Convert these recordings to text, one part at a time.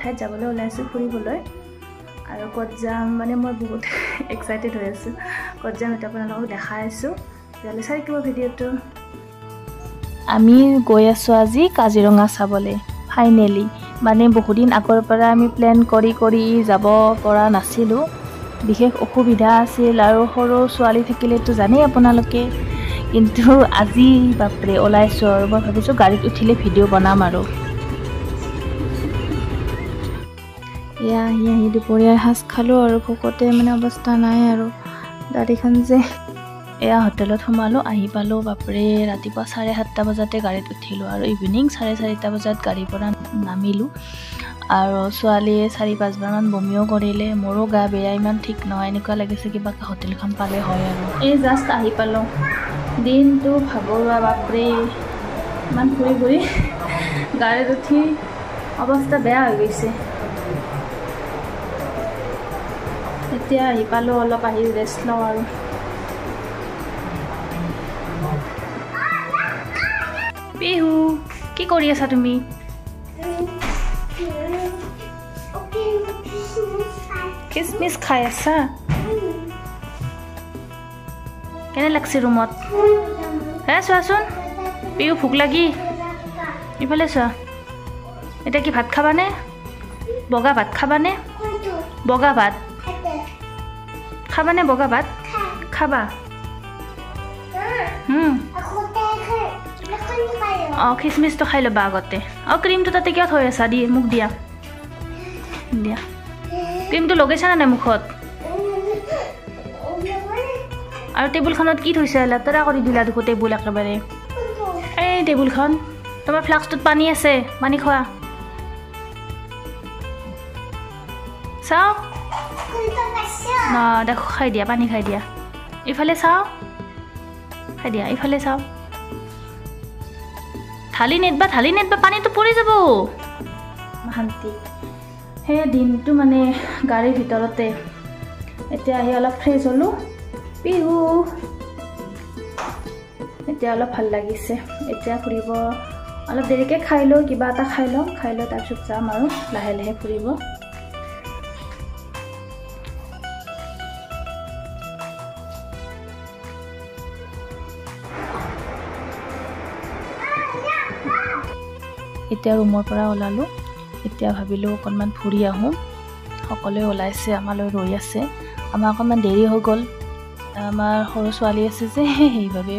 ঠাইত যাবলৈ ওলাইছোঁ ফুৰিবলৈ আৰু ক'ত যাম মানে মই বহুত এক্সাইটেড হৈ আছোঁ ক'ত যাম এটা আপোনালোকক দেখাই আছোঁ তেতিয়াহ'লে চাই থাকিব ভিডিঅ'টো আমি গৈ আছোঁ আজি কাজিৰঙা চাবলৈ ফাইনেলি মানে বহুদিন আগৰ পৰা আমি প্লেন কৰি যাব পৰা নাছিলোঁ বিশেষ অসুবিধা আছিল আৰু সৰু ছোৱালী থাকিলেতো জানেই আপোনালোকে কিন্তু আজি বাপৰে ওলাইছোঁ আৰু মই ভাবিছোঁ গাড়ীত উঠিলে ভিডিঅ' বনাম আৰু এয়া আহি দুপৰীয়াৰ সাজ খালোঁ আৰু ভোকতে মানে অৱস্থা নাই আৰু গাড়ীখন যে এয়া হোটেলত সোমালোঁ আহি পালোঁ বাপৰে ৰাতিপুৱা 7:30 বজাতে গাড়ীত উঠিলোঁ আৰু ইভিনিং 4:30 বজাত গাড়ীৰ পৰা নামিলোঁ আৰু ছোৱালীয়ে 4-5 বাৰমান বমিও কৰিলে মোৰো গা বেয়া ইমান ঠিক নহয় এনেকুৱা লাগিছে কিবা হোটেলখন পালে হয় আৰু এই জাষ্ট আহি পালোঁ দিনটো ভাগৰুৱা বাপৰে ইমান ফুৰি গাড়ীত উঠি অৱস্থা বেয়া হৈ গৈছে এতিয়া আহি পালোঁ অলপ আহি ৰেষ্ট লওঁ আৰু বিহু কি কৰি আছা তুমি কিচমিচ খাই আছা কেনে লাগছে ৰুমত হে চোৱাচোন বিহু ভোক লাগি ইফালে চোৱা এতিয়া কি ভাত খাবানে বগা ভাত খাবানে বগা ভাত খাবানে বগা ভাত খাবা খিচমিচটো খাই ল'বা আগতে ক্ৰীমটো তাতে কিয় থৈ আছা দি মোক দিয়া ক্ৰীমটো লগাইছা নে নাই মুখত আৰু টেবুলখনত কি থৈছা লেতেৰা কৰি দিলা দেখো টেবুল একেবাৰে এই টেবুলখন তোমাৰ ফ্লাস্কটোত পানী আছে পানী খোৱা চাও দেখো খাই দিয়া পানী খাই দিয়া ইফালে চাও খাই দিয়া ইফালে চাও থালি নেটবা পানীটো পৰি যাব শান্তি সেই দিনটো মানে গাড়ীৰ ভিতৰতে এতিয়া আহি অলপ ফ্ৰেছ হ'লোঁ বিহু এতিয়া অলপ ভাল লাগিছে এতিয়া ফুৰিব অলপ দেৰিকৈ খাই লওঁ কিবা এটা খাই লওঁ তাৰপিছত যাম আৰু লাহে ফুৰিব এতিয়া ৰুমৰ পৰা ওলালোঁ এতিয়া ভাবিলোঁ অকণমান ফুৰি আহোঁ সকলোৱে ওলাইছে আমালৈ ৰৈ আছে আমাৰ অকণমান দেৰি হৈ গ'ল আমাৰ সৰু ছোৱালী আছে যে সেইবাবে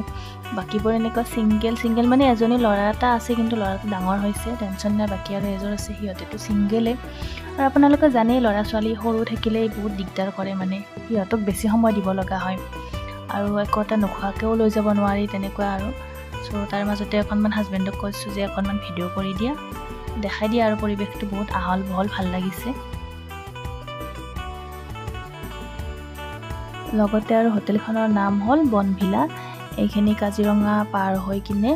বাকীবোৰ এনেকুৱা ছিংগেল মানে এজনী ল'ৰা এটা আছে কিন্তু ল'ৰাটো ডাঙৰ হৈছে টেনশ্যন নাই বাকী আৰু এজন আছে সিহঁতেতো ছিংগেলে আৰু আপোনালোকে জানেই ল'ৰা ছোৱালী সৰু থাকিলেই বহুত দিগদাৰ কৰে মানে সিহঁতক বেছি সময় দিব লগা হয় আৰু একো এটা নোখোৱাকৈও লৈ যাব নোৱাৰি তেনেকুৱা আৰু চ' তাৰ মাজতে অকণমান হাজবেণ্ডক কৈছোঁ যে অকণমান ভিডিঅ' কৰি দিয়া দেখাই দিয়া আৰু পৰিৱেশটো বহুত আহল বহল ভাল লাগিছে লগতে আৰু হোটেলখনৰ নাম হ'ল বনভিলা এইখিনি কাজিৰঙা পাৰ হৈ কিনে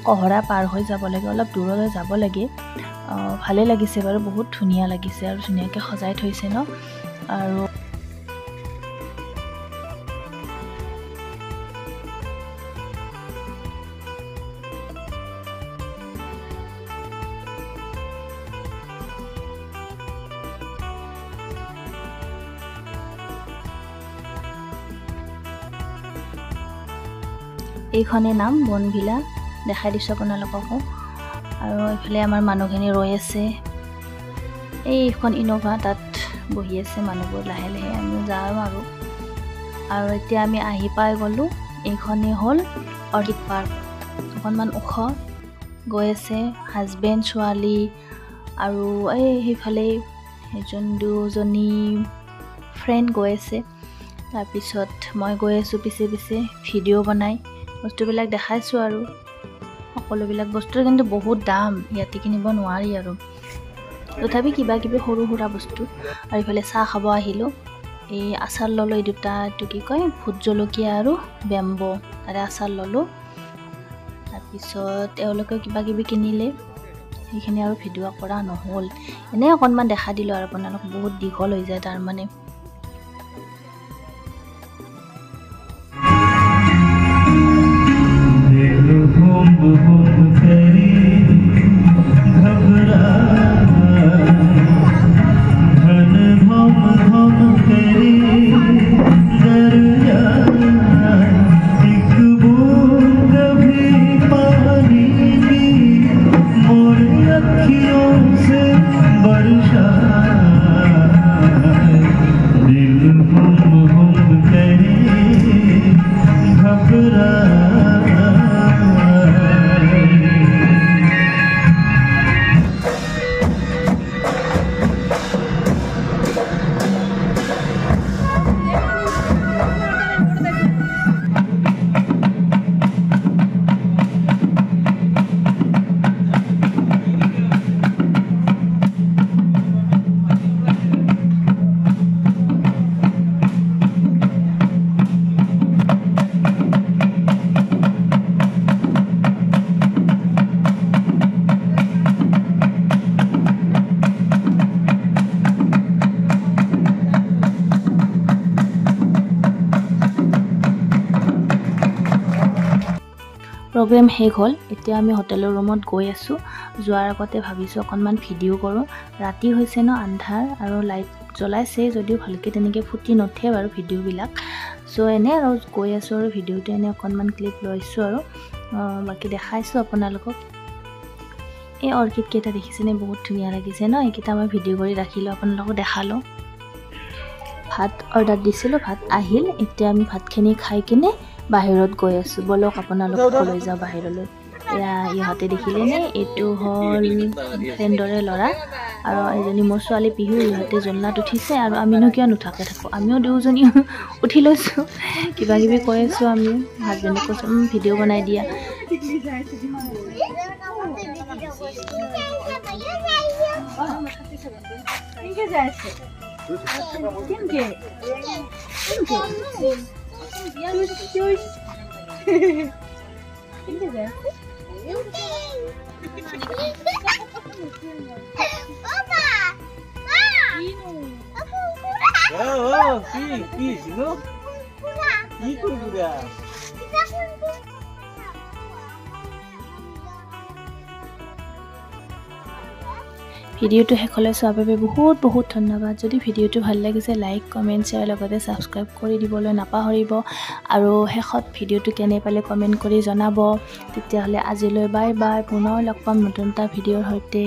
কহৰা পাৰ হৈ যাব লাগে অলপ দূৰলৈ যাব লাগে ভালেই লাগিছে বাৰু বহুত ধুনীয়া লাগিছে আৰু ধুনীয়াকৈ সজাই থৈছে ন আৰু এইখনে নাম বনভিলা দেখাই দিছোঁ আপোনালোককো আৰু এইফালে আমাৰ মানুহখিনি ৰৈ আছে এইখন ইন'ভা তাত বহি আছে মানুহবোৰ লাহে আমি যাওঁ আৰু এতিয়া আমি আহি পাই গ'লোঁ এইখনেই হ'ল অৰ্কিড পাৰ্ক অকণমান ওখ গৈ আছে হাজবেণ্ড ছোৱালী আৰু সেইফালে দুজনী ফ্ৰেণ্ড গৈ আছে তাৰপিছত মই গৈ আছোঁ পিছে ভিডিঅ' বনাই বস্তুবিলাক দেখাইছোঁ আৰু সকলোবিলাক বস্তুৰ কিন্তু বহুত দাম ইয়াতে কিনিব নোৱাৰি আৰু তথাপি কিবা কিবি সৰু সুৰা বস্তু আৰু ইফালে চাহ খাব আহিলোঁ এই আচাৰ ল'লোঁ এই দুটা এইটো কি কয় ভোট জলকীয়া আৰু বেম্বো তাৰে আচাৰ ল'লোঁ তাৰপিছত এওঁলোকে কিবা কিবি কিনিলে সেইখিনি আৰু ভিডিঅ' কৰা নহ'ল এনেই অকণমান দেখা দিলোঁ আৰু আপোনালোক বহুত দীঘল হৈ যায় তাৰমানে প্ৰগ্ৰেম শেষ হ'ল এতিয়া আমি হোটেলৰ ৰুমত গৈ আছোঁ যোৱাৰ আগতে ভাবিছোঁ অকণমান ভিডিঅ' কৰোঁ ৰাতি হৈছে ন আন্ধাৰ আৰু লাইট জ্বলাইছে যদিও ভালকৈ তেনেকৈ ফুটি নুঠে বাৰু ভিডিঅ'বিলাক চ' এনে আৰু গৈ আছোঁ আৰু ভিডিঅ'টো এনে অকণমান ক্লিপ লৈছোঁ আৰু বাকী দেখাইছোঁ আপোনালোকক এই অৰ্কিড কেইটা দেখিছেনে বহুত ধুনীয়া লাগিছে ন এইকেইটা মই ভিডিঅ' কৰি ৰাখিলোঁ আপোনালোকক দেখালোঁ ভাত অৰ্ডাৰ দিছিলোঁ ভাত আহিল এতিয়া আমি ভাতখিনি খাই কিনে বাহিৰত গৈ আছোঁ বলক আপোনালোকক লৈ যাওঁ বাহিৰলৈ এয়া ইহঁতে দেখিলে নে এইটো হ'ল ফ্ৰেণ্ডৰে ল'ৰা আৰু এজনী মোৰ ছোৱালী পিহু ইহঁতে জোলনাত উঠিছে আৰু আমিনো কিয় নুঠাকে থাকোঁ আমিও দুয়োজনী উঠি লৈছোঁ কিবা কিবি কৈ আছোঁ আমি হাজবেণ্ডক কৈছোঁ ভিডিঅ' বনাই দিয়া ভিডিঅ'টো শেষলৈ চোৱাৰ বাবে বহুত বহুত ধন্যবাদ যদি ভিডিঅ'টো ভাল লাগিছে লাইক কমেণ্ট শ্বেয়াৰ লগতে ছাবস্ক্ৰাইব কৰি দিবলৈ নাপাহৰিব আৰু শেষত ভিডিঅ'টো কেনে পালে কমেণ্ট কৰি জনাব তেতিয়াহ'লে আজিলৈ বাই বাই পুনৰ লগ পাম নতুন এটা ভিডিঅ'ৰ সৈতে